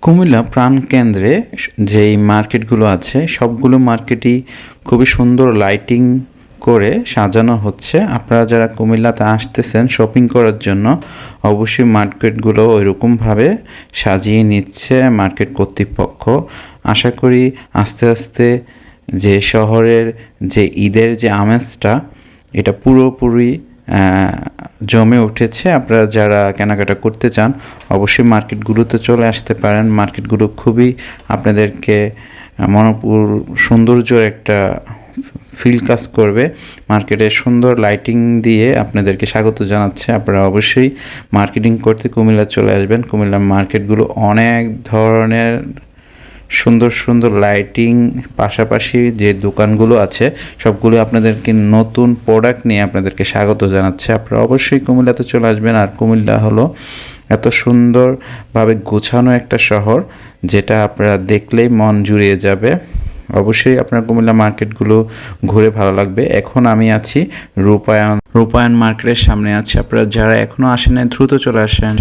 কুমিল্লা প্রাণকেন্দ্রে যেই মার্কেটগুলো আছে সবগুলো মার্কেটই খুবই সুন্দর লাইটিং করে সাজানো হচ্ছে। আপনারা যারা কুমিল্লাতে আসতেছেন শপিং করার জন্য অবশ্যই মার্কেটগুলো ওইরকমভাবে সাজিয়ে নিচ্ছে মার্কেট কর্তৃপক্ষ। আশা করি আস্তে আস্তে যে শহরের যে ঈদের যে আমেজটা এটা পুরোপুরি জমে উঠেছে। আপনারা যারা কেনাকাটা করতে চান অবশ্যই মার্কেটগুলোতে চলে আসতে পারেন। মার্কেটগুলো খুবই আপনাদেরকে সৌন্দর্যর একটা ফিল কাজ করবে। মার্কেটের সুন্দর লাইটিং দিয়ে আপনাদেরকে স্বাগত জানাচ্ছে। আপনারা অবশ্যই মার্কেটিং করতে কুমিল্লা চলে আসবেন। কুমিল্লার মার্কেটগুলো অনেক ধরনের সুন্দর সুন্দর লাইটিং, পাশাপাশি যে দোকানগুলো আছে সবগুলো আপনাদেরকে নতুন প্রোডাক্ট নিয়ে আপনাদেরকে স্বাগত জানাচ্ছে। আপনারা অবশ্যই কুমিল্লাতে চলে আসবেন। আর কুমিল্লা হলো এত সুন্দরভাবে গোছানো একটা শহর যেটা আপনারা দেখলেই মন জুড়িয়ে যাবে। অবশ্যই আপনার কুমিল্লা মার্কেটগুলো ঘুরে ভালো লাগবে। এখন আমি আছি রূপায়ণ মার্কেটের সামনে আছি। আপনারা যারা এখনও আসেন দ্রুত চলে আসেন।